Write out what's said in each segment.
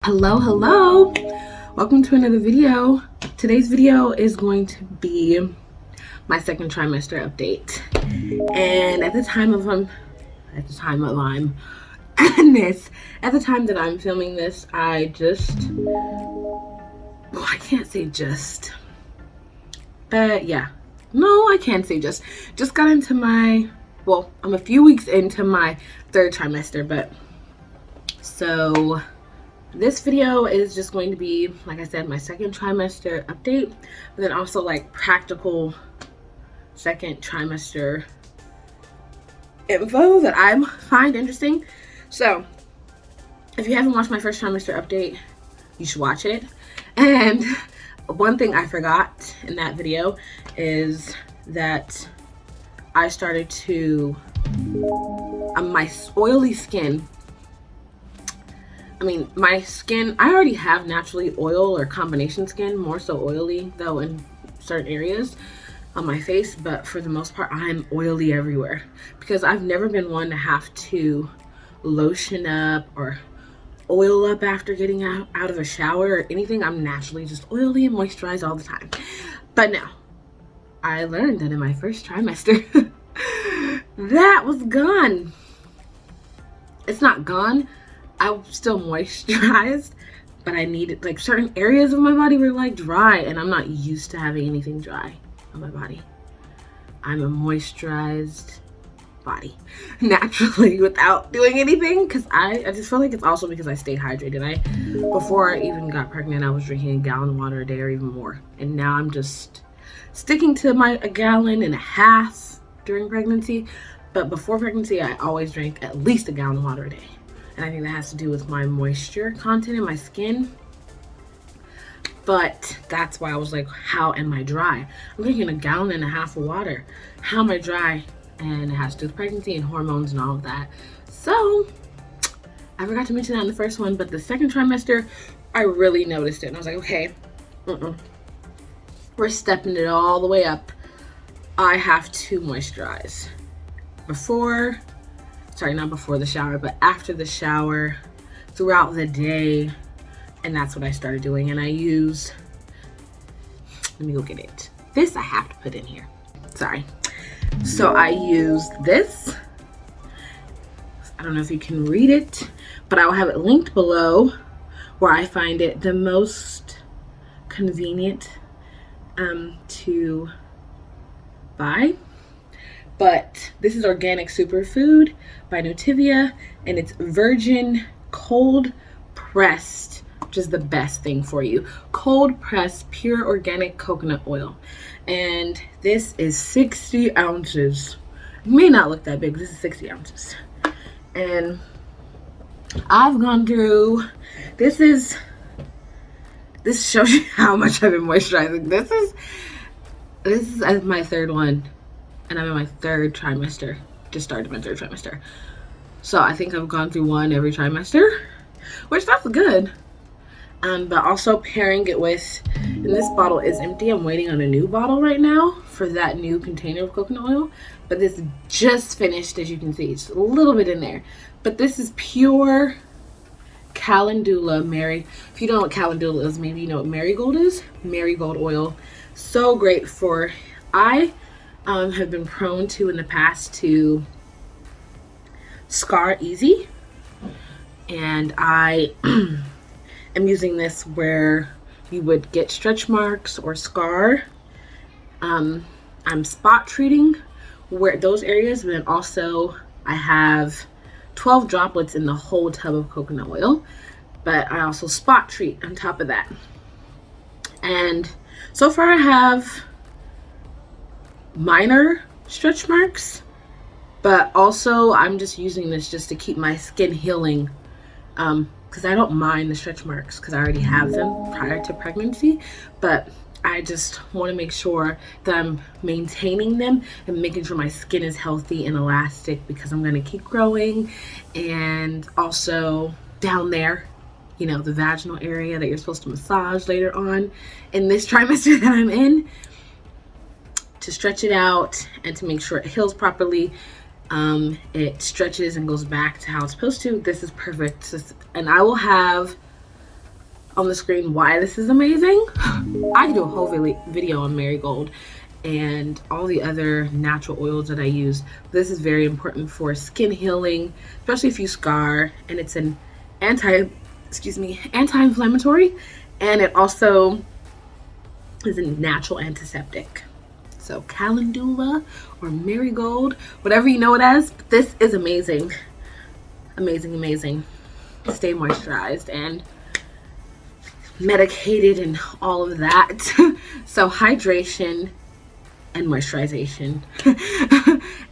Hello, welcome to another video. Today's video is going to be my second trimester update, and at the time that I'm filming this, I got into my, I'm a few weeks into my third trimester, but so this video is just going to be, like I said, my second trimester update, but then also like practical second trimester info that I find interesting. So if you haven't watched my first trimester update, you should watch it. And one thing I forgot in that video is that I started to, my oily skin, my skin, I already have naturally oil or combination skin, more so oily though in certain areas on my face, but for the most part I'm oily everywhere because I've never been one to have to lotion up or oil up after getting out of a shower or anything. I'm naturally just oily and moisturized all the time. But now I learned that in my first trimester that was gone. It's not gone. I was still moisturized, but I needed, like, certain areas of my body were like dry, and I'm not used to having anything dry on my body. I'm a moisturized body naturally without doing anything, because I just feel like it's also because I stayed hydrated. Before I even got pregnant, I was drinking a gallon of water a day or even more, and now I'm just sticking to a gallon and a half during pregnancy. But before pregnancy, I always drank at least a gallon of water a day. And I think that has to do with my moisture content in my skin. But that's why I was like, how am I dry? I'm drinking a gallon and a half of water. How am I dry? And it has to do with pregnancy and hormones and all of that. So I forgot to mention that in the first one, but the second trimester, I really noticed it. And I was like, okay, we're stepping it all the way up. I have to moisturize. Not before the shower, but after the shower, throughout the day. And that's what I started doing. And I use, let me go get it. This I have to put in here. Sorry. So I used this. I don't know if you can read it, but I will have it linked below where I find it the most convenient to buy. But this is Organic Superfood by Nutivia, and it's virgin cold pressed, which is the best thing for you. Cold pressed pure organic coconut oil. And this is 60 ounces. It may not look that big, but this is 60 ounces. And I've gone through, this shows you how much I've been moisturizing. This is my third one. And I'm in my third trimester, just started my third trimester. So I think I've gone through one every trimester, which that's good. But also pairing it with, and this bottle is empty. I'm waiting on a new bottle right now for that new container of coconut oil. But this just finished, as you can see, just a little bit in there. But this is pure calendula if you don't know what calendula is, maybe you know what marigold is. Marigold oil, so great for, I have been prone to in the past to scar easy, and I am using this where you would get stretch marks or scar. I'm spot treating where those areas, but then also I have 12 droplets in the whole tub of coconut oil, but I also spot treat on top of that. And so far I have minor stretch marks, but also I'm just using this just to keep my skin healing, because I don't mind the stretch marks because I already have them prior to pregnancy, but I just want to make sure that I'm maintaining them and making sure my skin is healthy and elastic, because I'm going to keep growing. And also down there, you know, the vaginal area that you're supposed to massage later on in this trimester that I'm in, to stretch it out and to make sure it heals properly. It stretches and goes back to how it's supposed to. This is perfect. And I will have on the screen why this is amazing. I could do a whole video on marigold and all the other natural oils that I use. This is very important for skin healing, especially if you scar, and it's an anti-inflammatory, and it also is a natural antiseptic. So calendula or marigold, whatever you know it as, this is amazing. Amazing, amazing. Stay moisturized and medicated and all of that. So hydration and moisturization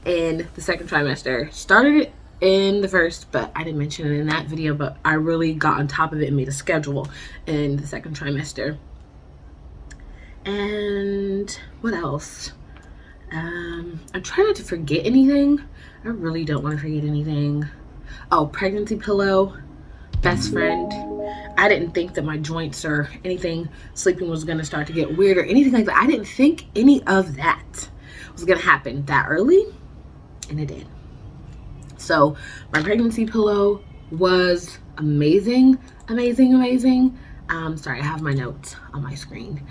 in the second trimester. Started it in the first, but I didn't mention it in that video, but I really got on top of it and made a schedule in the second trimester. And what else? I'm trying not to forget anything. I really don't want to forget anything. Oh, pregnancy pillow, best friend. I didn't think that my joints or anything sleeping was going to start to get weird or anything like that. I didn't think any of that was going to happen that early, and it did. So my pregnancy pillow was amazing, amazing, amazing. Sorry, I have my notes on my screen.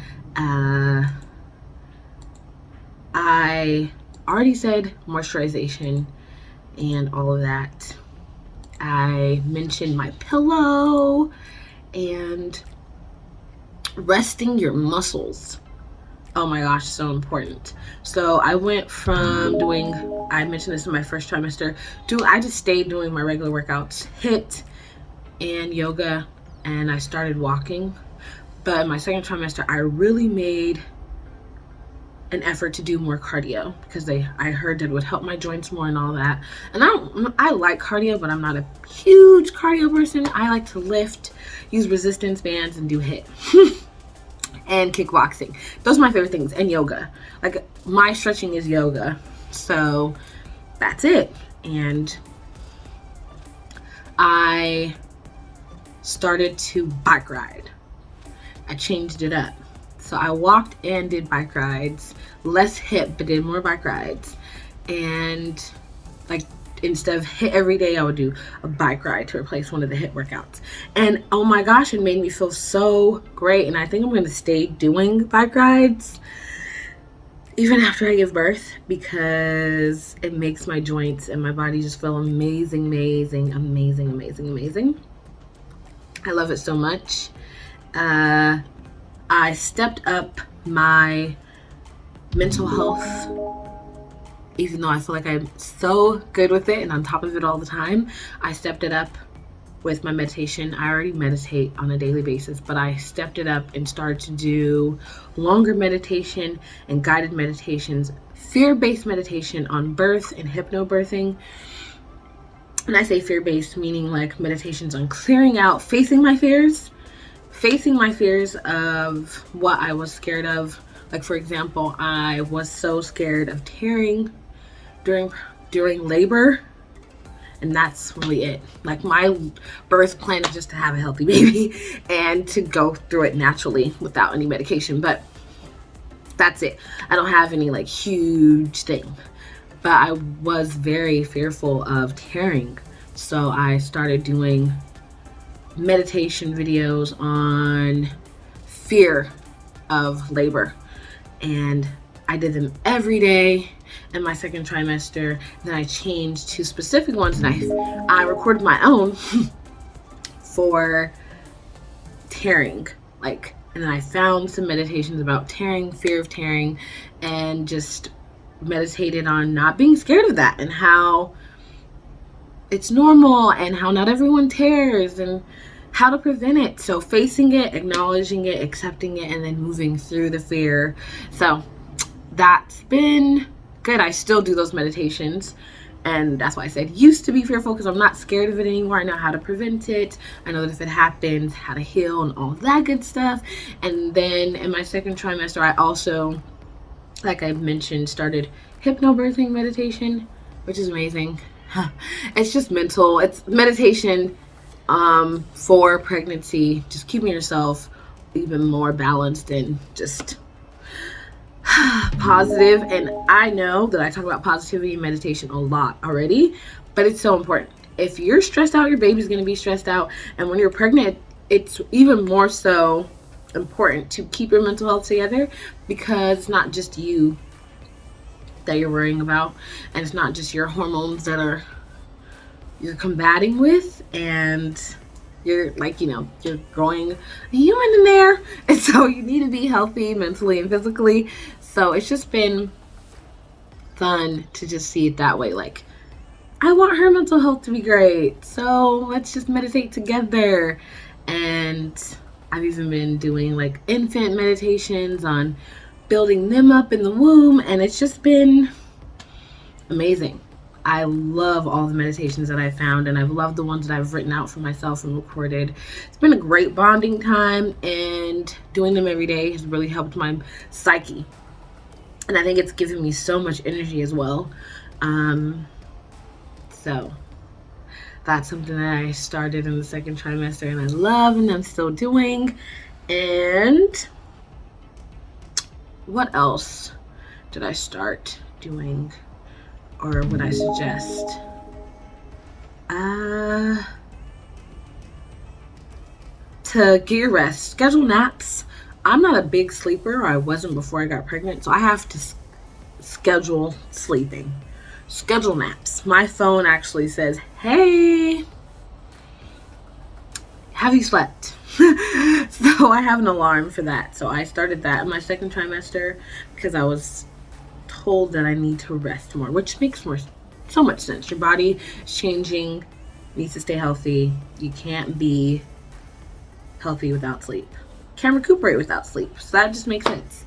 I already said moisturization and all of that. I mentioned my pillow and resting your muscles. Oh my gosh, so important. So I went from doing, I mentioned this in my first trimester, I just stayed doing my regular workouts, HIIT and yoga, and I started walking. But in my second trimester, I really made an effort to do more cardio because I heard that it would help my joints more and all that. And I like cardio, but I'm not a huge cardio person. I like to lift, use resistance bands, and do HIIT and kickboxing. Those are my favorite things, and yoga. Like, my stretching is yoga, so that's it. And I started to bike ride. I changed it up. So I walked and did bike rides, less HIIT, but did more bike rides. And like, instead of HIIT every day, I would do a bike ride to replace one of the HIIT workouts. And oh my gosh, it made me feel so great. And I think I'm going to stay doing bike rides even after I give birth, because it makes my joints and my body just feel amazing, amazing, amazing, amazing, amazing. I love it so much. I stepped up my mental health, even though I feel like I'm so good with it and on top of it all the time. I stepped it up with my meditation. I already meditate on a daily basis, but I stepped it up and started to do longer meditation and guided meditations, fear-based meditation on birth and hypnobirthing. And I say fear-based, meaning like meditations on clearing out, facing my fears of what I was scared of. Like, for example, I was so scared of tearing during labor, and that's really it. Like, my birth plan is just to have a healthy baby and to go through it naturally without any medication, but that's it. I don't have any like huge thing, but I was very fearful of tearing, so I started doing meditation videos on fear of labor, and I did them every day in my second trimester. Then I changed to specific ones, and I recorded my own for tearing, like, and then I found some meditations about tearing, fear of tearing, and just meditated on not being scared of that and how it's normal and how not everyone tears and how to prevent it. So facing it, acknowledging it, accepting it, and then moving through the fear. So that's been good. I still do those meditations, and that's why I said used to be fearful, because I'm not scared of it anymore. I know how to prevent it. I know that if it happens, how to heal and all that good stuff. And then in my second trimester, I also, like I mentioned, started hypnobirthing meditation, which is amazing. It's just mental. It's meditation for pregnancy, just keeping yourself even more balanced and just positive. And I know that I talk about positivity and meditation a lot already, but it's so important. If you're stressed out, your baby's going to be stressed out. And when you're pregnant, it's even more so important to keep your mental health together, because it's not just you that you're worrying about, and it's not just your hormones that you're combating with, and you're like, you're growing a human in there, and so you need to be healthy mentally and physically. So it's just been fun to just see it that way. Like, I want her mental health to be great, so let's just meditate together. And I've even been doing like infant meditations on building them up in the womb, and it's just been amazing. I love all the meditations that I found, and I've loved the ones that I've written out for myself and recorded. It's been a great bonding time, and doing them every day has really helped my psyche. And I think it's given me so much energy as well. So that's something that I started in the second trimester, and I love, and I'm still doing. And what else did I start doing, or would I suggest? To get your rest, schedule naps. I'm not a big sleeper, or I wasn't before I got pregnant, so I have to schedule sleeping. Schedule naps. My phone actually says, hey, have you slept? So I have an alarm for that. So I started that in my second trimester because I was told that I need to rest more, which makes so much sense. Your body is changing, needs to stay healthy. You can't be healthy without sleep. Can't recuperate without sleep. So that just makes sense.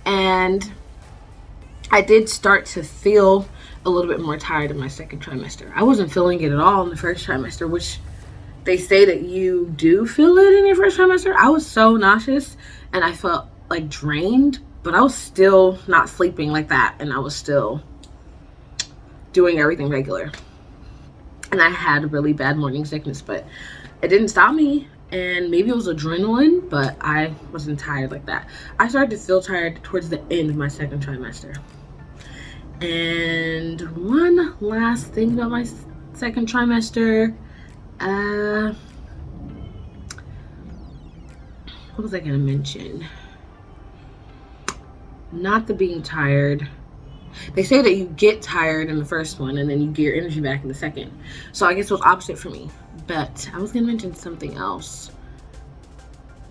And I did start to feel a little bit more tired in my second trimester. I wasn't feeling it at all in the first trimester, which they say that you do feel it in your first trimester. I was so nauseous and I felt like drained, but I was still not sleeping like that, and I was still doing everything regular. And I had really bad morning sickness, but it didn't stop me. And maybe it was adrenaline, but I wasn't tired like that. I started to feel tired towards the end of my second trimester. And one last thing about my second trimester. What was I going to mention? Not the being tired. They say that you get tired in the first one and then you get your energy back in the second. So I guess it was opposite for me. But I was going to mention something else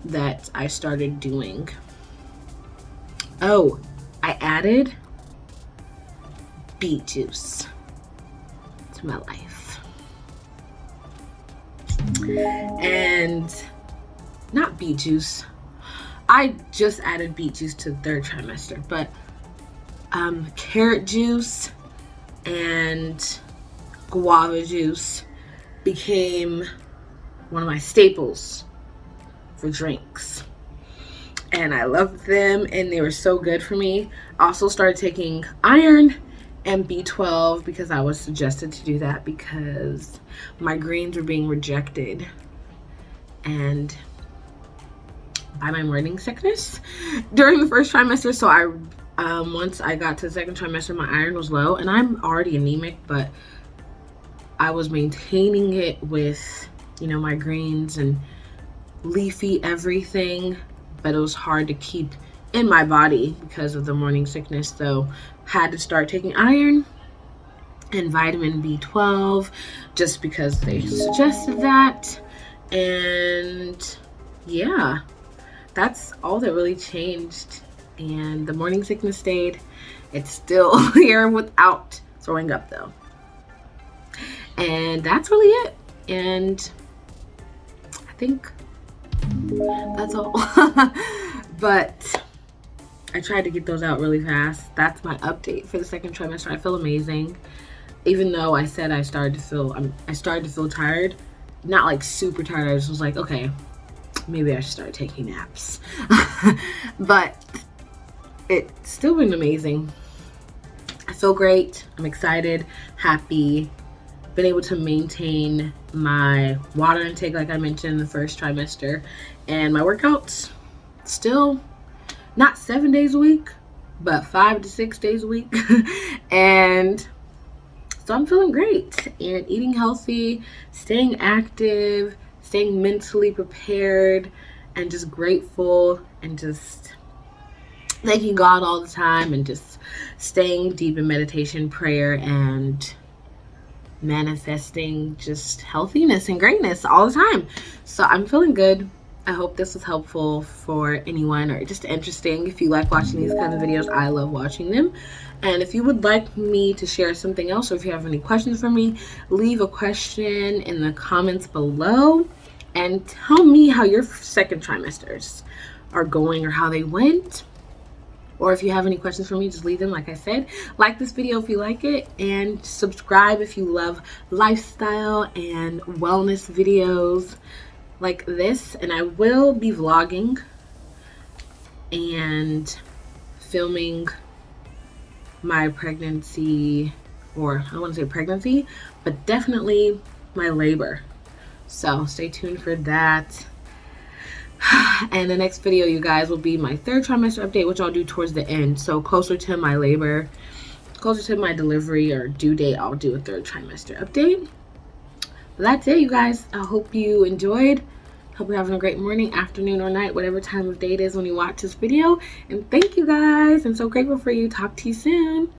that I started doing. Oh, I added beet juice to my life. And not beet juice. I just added beet juice to the third trimester, but carrot juice and guava juice became one of my staples for drinks. And I loved them, and they were so good for me. I also started taking iron and B12 because I was suggested to do that because my greens were being rejected and by my morning sickness during the first trimester. So once I got to the second trimester, my iron was low, and I'm already anemic, but I was maintaining it with, my greens and leafy everything, but it was hard to keep in my body because of the morning sickness. So had to start taking iron and vitamin B12 just because they suggested that. And yeah, that's all that really changed. And the morning sickness stayed. It's still here without throwing up though. And that's really it. And I think that's all. But I tried to get those out really fast. That's my update for the second trimester. I feel amazing. Even though I said I started to feel tired, not like super tired. I just was like, okay, maybe I should start taking naps. But it's still been amazing. I feel great. I'm excited, happy. Been able to maintain my water intake like I mentioned in the first trimester, and my workouts still not 7 days a week, but 5 to 6 days a week. And so I'm feeling great and eating healthy, staying active, staying mentally prepared and just grateful and just thanking God all the time and just staying deep in meditation, prayer, and manifesting just healthiness and greatness all the time. So I'm feeling good. I hope this was helpful for anyone or just interesting. If you like watching these kinds of videos, I love watching them. And if you would like me to share something else, or if you have any questions for me, leave a question in the comments below and tell me how your second trimesters are going or how they went. Or if you have any questions for me, just leave them. Like I said, like this video if you like it, and subscribe if you love lifestyle and wellness videos like this. And I will be vlogging and filming my pregnancy, or I don't want to say pregnancy, but definitely my labor. So stay tuned for that. And the next video, you guys, will be my third trimester update, which I'll do towards the end. So closer to my labor, closer to my delivery or due date, I'll do a third trimester update. But that's it, you guys. I hope you enjoyed. Hope you're having a great morning, afternoon, or night, whatever time of day it is when you watch this video. And thank you guys. I'm so grateful for you. Talk to you soon.